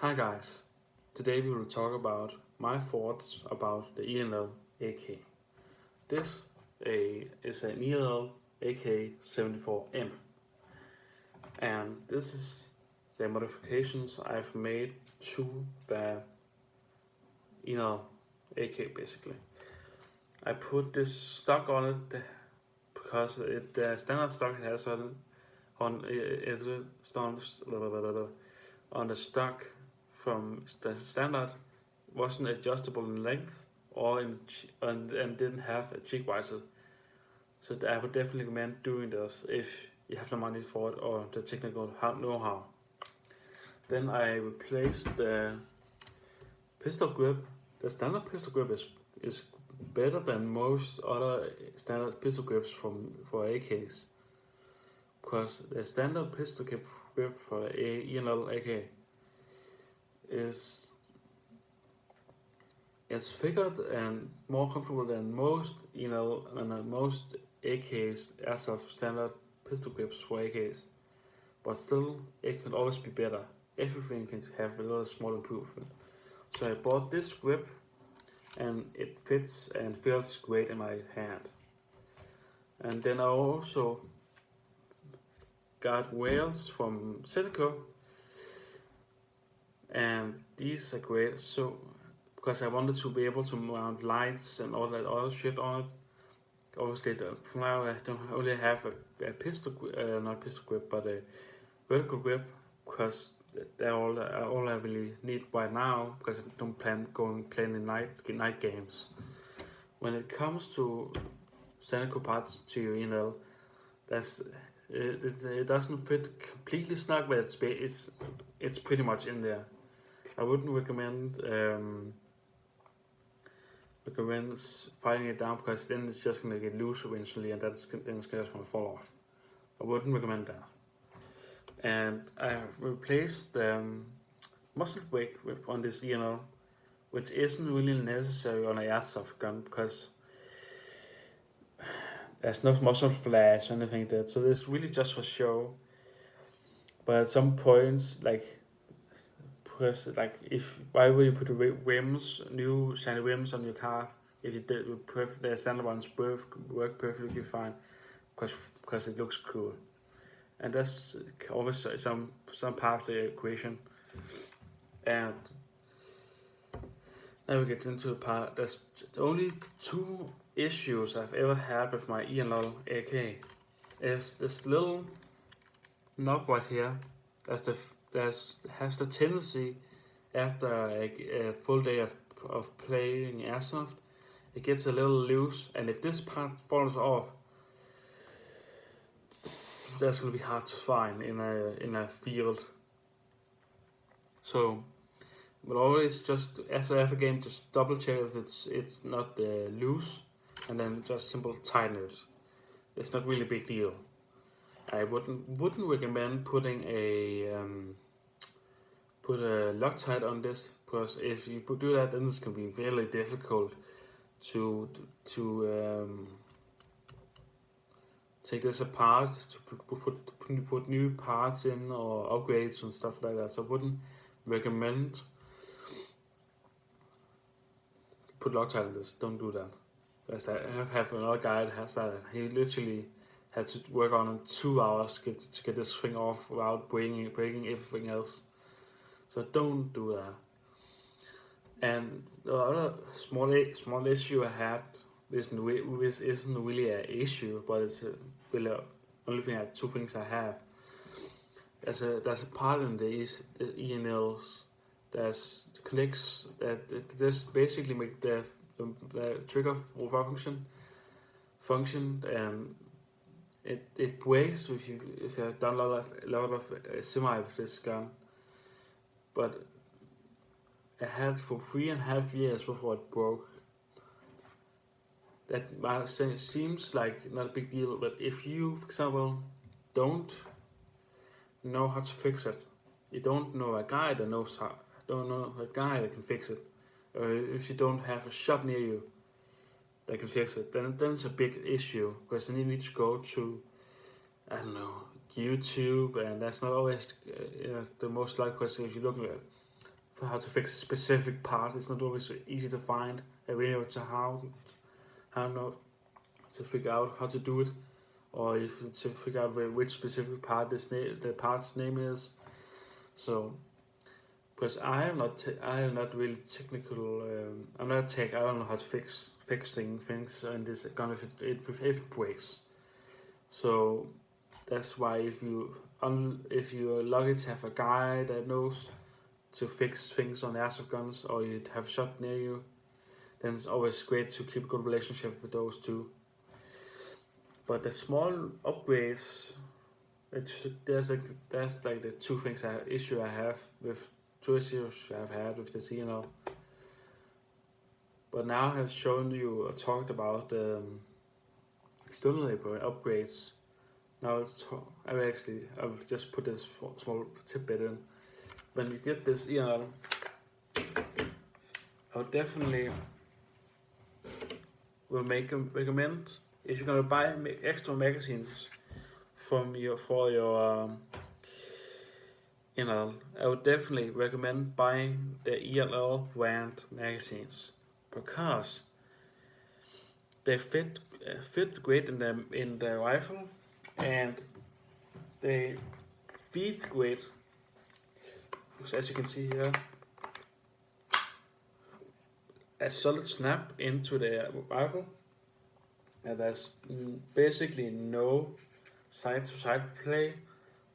Hi guys, today we will talk about my thoughts about the E&L AK. This is an E&L AK74M, and this is the modifications I've made to the E&L AK basically. I put this stock on it because the standard stock it has on the stock from the standard wasn't adjustable in length or and didn't have a cheek visor. So I would definitely recommend doing this if you have the money for it or the technical know-how. Then I replaced the pistol grip. The standard pistol grip is better than most other standard pistol grips for AKs, because the standard pistol grip for the E&L AK is figured and more comfortable than most most AKs as of standard pistol grips for AKs, but still it can always be better. Everything can have a little small improvement. So I bought this grip and it fits and feels great in my hand. And then I also got wheels from Citico, and these are great. So because I wanted to be able to mount lights and all that other shit on it. Obviously, for now I don't only have a pistol, not pistol grip, but a vertical grip, because they're all I really need right now, because I don't plan playing night games. When it comes to Citico parts to E&L, it doesn't fit completely snug, but it's pretty much in there. I wouldn't recommend fighting it down, because then it's just gonna get loose eventually, and then it's just gonna fall off. I wouldn't recommend that. And I have replaced the muzzle brake on this E&L, which isn't really necessary on an airsoft gun, because there's no muzzle flash or anything like that. So it's really just for show. But at some points, because why would you put new shiny rims on your car if you did the standard ones work perfectly fine, because it looks cool, and that's always some part of the equation. And now we get into the part. There's only two issues I've ever had with my E&L AK. Is this little knob right here has the tendency, after a full day of playing airsoft, it gets a little loose, and if this part falls off, that's gonna be hard to find in a field. So we'll always just after every game just double check if it's not loose, and then just simply tighten it. It's not really a big deal. I wouldn't recommend putting put a Loctite on this, because if you do that, then it's gonna be really difficult to take this apart, to put new parts in or upgrades and stuff like that. So I wouldn't recommend put Loctite on this. Don't do that. Because I have another guy that has that. He literally had to work on it 2 hours to get this thing off without breaking everything else. So don't do that. And the other small issue I had, this isn't really an issue, but it's really only thing two things I have. There's a part in the E&Ls that connects that this basically make the trigger function, and it breaks if you have done a lot of semi with this gun. But I had for 3.5 years before it broke. That seems like not a big deal, but if you, for example, don't know how to fix it, you don't know a guy that can fix it, or if you don't have a shop near you that can fix it, then it's a big issue, because then you need to go to, I don't know, YouTube, and that's not always the most likely question if you're looking at for how to fix a specific part. It's not always easy to find a video to how not to figure out how to do it, or if to figure out which specific part the part's name is. So, because I am not really technical. I'm not tech. I don't know how to fix things in this gun if it breaks. So that's why if you're lucky to have a guy that knows to fix things on airsoft guns, or you have a shop near you, then it's always great to keep a good relationship with those two. But the small upgrades, there's like the two issues I have with this E&L. But now I have shown you or talked about external upgrades. Now I'll just put this small tidbit in. When you get this E&L, I would definitely recommend, if you're gonna buy extra magazines for your E&L, I would definitely recommend buying the E&L brand magazines, because they fit great in the rifle, and they feed great. As you can see here, a solid snap into the rifle, and there's basically no side-to-side play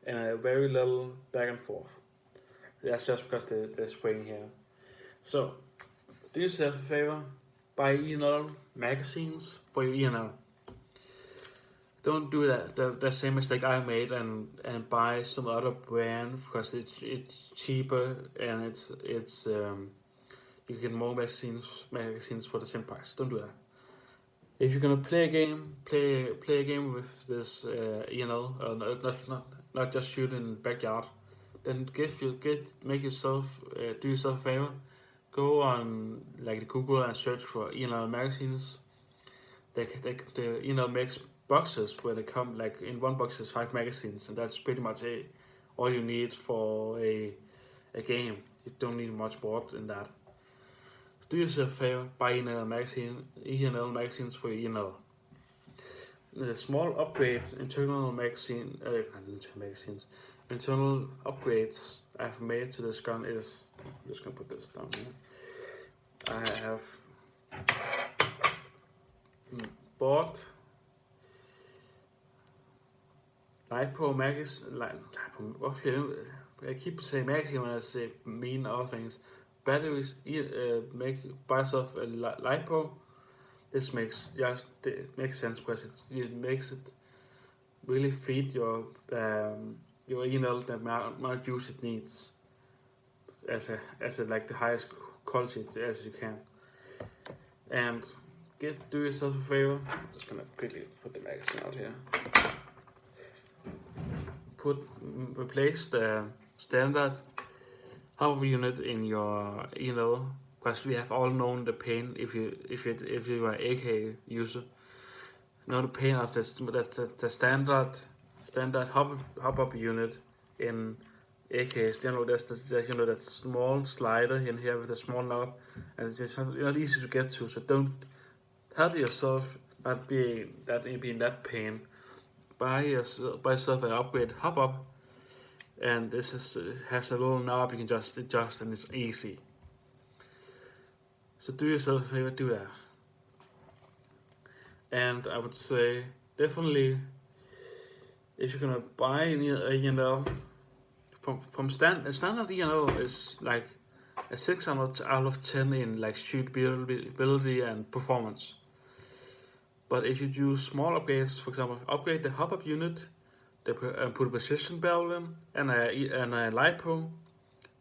and a very little back and forth. That's just because the spring here. So, do yourself a favor, buy E&L magazines for your E&L. Don't do the same mistake I made and buy some other brand, because it's cheaper and it's you get more magazines for the same price. Don't do that. If you're gonna play a game, play a game with this E&L, not just shoot in the backyard, then do yourself a favor. Go on like Google and search for E&L magazines. The E&L makes boxes where they come, like in one box is 5 magazines, and that's pretty much all you need for a game. You don't need much more than that. Do yourself a favor, buy E&L magazines for your E&L. The small upgrades, internal upgrades I've made to this gun is, I'm just gonna put this down here. I have bought LiPo magazine. I keep saying magazine when I mean other things. Batteries, buy yourself a LiPo. This makes sense, because it makes it really feed your E&L the amount juice it needs, as like the highest quality as you can. And do yourself a favor. I'm just gonna quickly put the magazine out here. Replace the standard hub unit in your E&L, because we have all known the pain if you are an AK user. Know the pain of the standard hop up unit in AKs. There's that small slider in here with a small knob, and it's just not easy to get to. So don't help yourself not being in that pain. Buy yourself an upgrade hop up, and this has a little knob you can just adjust, and it's easy. So do yourself a favor, do that. And I would say definitely, if you're gonna buy an E&L from standard E&L is like a 6 out of 10 in like shootability and performance. But if you do small upgrades, for example, upgrade the hop-up unit, put a precision barrel in, and a LiPo,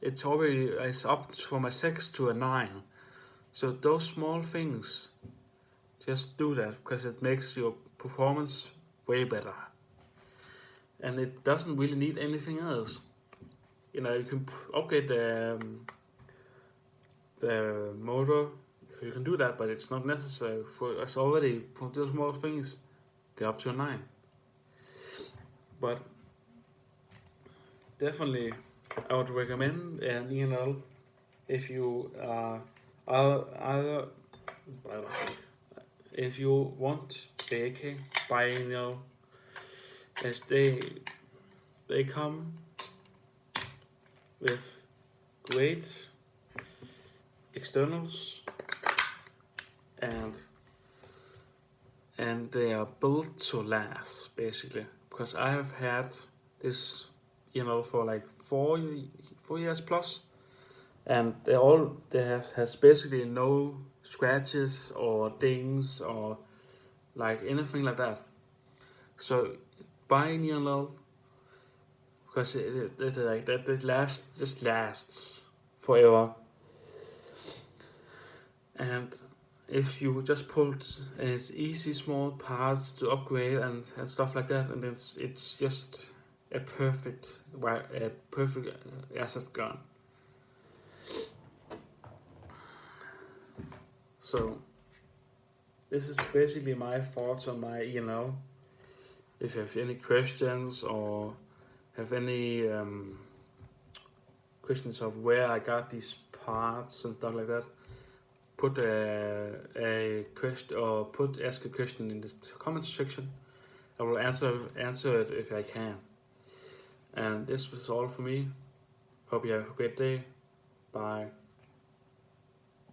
it's up from a 6 to a 9. So those small things, just do that, because it makes your performance way better. And it doesn't really need anything else. You can upgrade the motor. You can do that, but it's not necessary. It's already, for those small things, get up to a 9. But definitely, I would recommend an E&L if you either if you want the AK biennial, as they come with great externals and they are built to last basically, because I have had this for like 4 years plus, and they has basically no scratches or dings or like anything like that. So buy an E&L, because it lasts forever. And if you just put it's easy small parts to upgrade and stuff like that, and it's just a perfect airsoft gun. So this is basically my thoughts on my E&L. If you have any questions or have any questions of where I got these parts and stuff like that, ask a question in the comment section. I will answer it if I can. And this was all for me. Hope you have a great day. Bye.